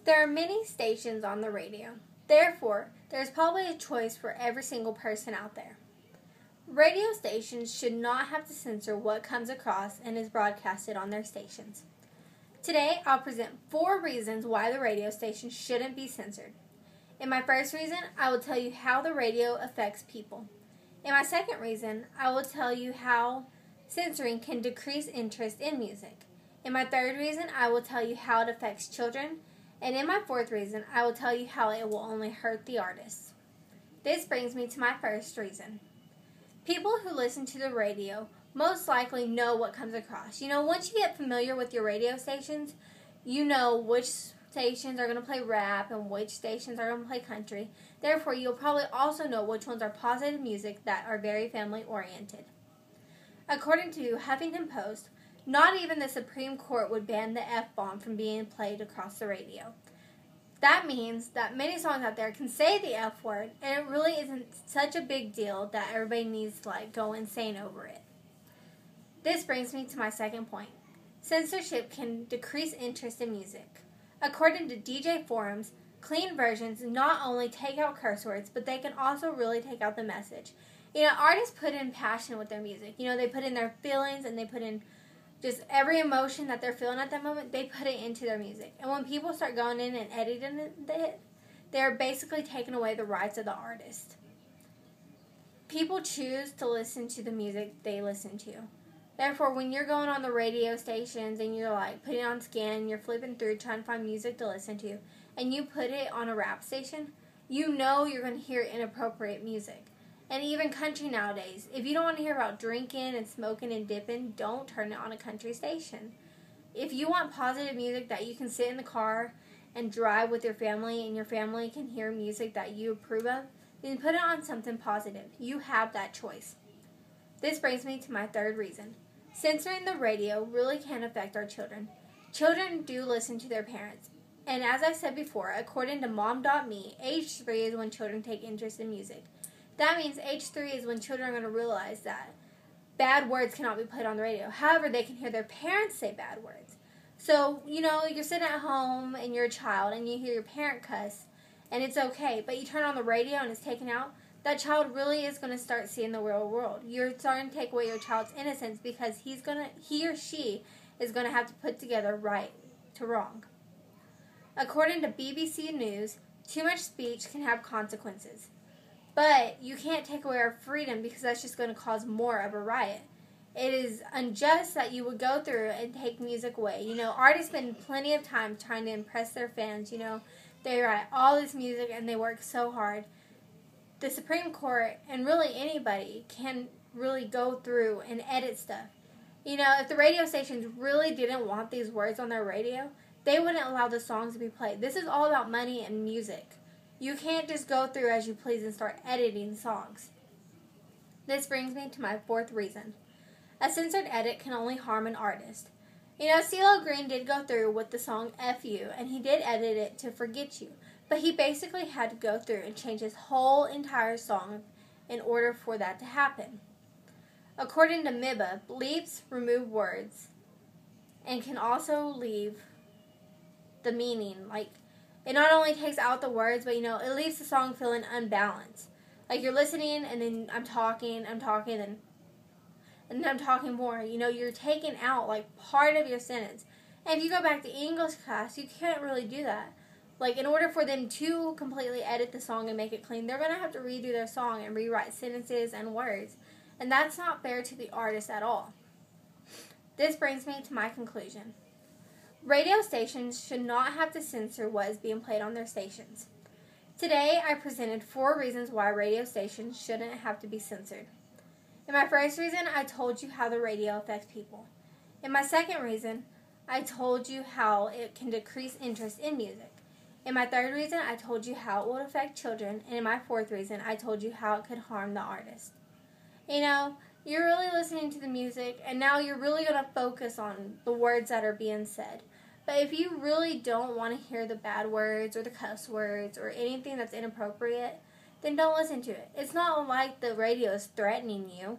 There are many stations on the radio. Therefore, there's probably a choice for every single person out there. Radio stations should not have to censor what comes across and is broadcasted on their stations. Today, I'll present 4 reasons why the radio station shouldn't be censored. In my first reason, I will tell you how the radio affects people. In my second reason, I will tell you how censoring can decrease interest in music. In my third reason, I will tell you how it affects children. And in my fourth reason, I will tell you how it will only hurt the artists. This brings me to my first reason. People who listen to the radio most likely know what comes across. Once you get familiar with your radio stations, you know which stations are going to play rap and which stations are going to play country. Therefore, you'll probably also know which ones are positive music that are very family-oriented. According to Huffington Post, not even the Supreme Court would ban the F-bomb from being played across the radio. That means that many songs out there can say the F word, and it really isn't such a big deal that everybody needs to go insane over it. This brings me to my second point. Censorship can decrease interest in music. According to DJ forums, clean versions not only take out curse words, but they can also really take out the message. Artists put in passion with their music. They put in their feelings and they put in just every emotion that they're feeling at that moment, they put it into their music. And when people start going in and editing it, they're basically taking away the rights of the artist. People choose to listen to the music they listen to. Therefore, when you're going on the radio stations and you're putting on scan, you're flipping through trying to find music to listen to, and you put it on a rap station, you know you're going to hear inappropriate music. And even country nowadays, if you don't want to hear about drinking and smoking and dipping, don't turn it on a country station. If you want positive music that you can sit in the car and drive with your family and your family can hear music that you approve of, then put it on something positive. You have that choice. This brings me to my third reason. Censoring the radio really can affect our children. Children do listen to their parents. And as I said before, according to Mom.me, age 3 is when children take interest in music. That means age 3 is when children are going to realize that bad words cannot be played on the radio. However, they can hear their parents say bad words. So, you're sitting at home and you're a child and you hear your parent cuss and it's okay, but you turn on the radio and it's taken out, that child really is going to start seeing the real world. You're starting to take away your child's innocence because he or she is going to have to put together right to wrong. According to BBC News, too much speech can have consequences. But you can't take away our freedom because that's just going to cause more of a riot. It is unjust that you would go through and take music away. Artists spend plenty of time trying to impress their fans. They write all this music and they work so hard. The Supreme Court and really anybody can really go through and edit stuff. If the radio stations really didn't want these words on their radio, they wouldn't allow the songs to be played. This is all about money and music. You can't just go through as you please and start editing songs. This brings me to my fourth reason. A censored edit can only harm an artist. CeeLo Green did go through with the song F You, and he did edit it to Forget You. But he basically had to go through and change his whole entire song in order for that to happen. According to MIBA, bleeps remove words and can also leave the meaning. It not only takes out the words, but it leaves the song feeling unbalanced. You're listening and then I'm talking, and then I'm talking more. You're taking out part of your sentence. And if you go back to English class, you can't really do that. In order for them to completely edit the song and make it clean, they're going to have to redo their song and rewrite sentences and words. And that's not fair to the artist at all. This brings me to my conclusion. Radio stations should not have to censor what is being played on their stations. Today, I presented 4 reasons why radio stations shouldn't have to be censored. In my first reason, I told you how the radio affects people. In my second reason, I told you how it can decrease interest in music. In my third reason, I told you how it would affect children. And in my fourth reason, I told you how it could harm the artist. You're really listening to the music, and now you're really going to focus on the words that are being said. But if you really don't want to hear the bad words or the cuss words or anything that's inappropriate, then don't listen to it. It's not like the radio is threatening you.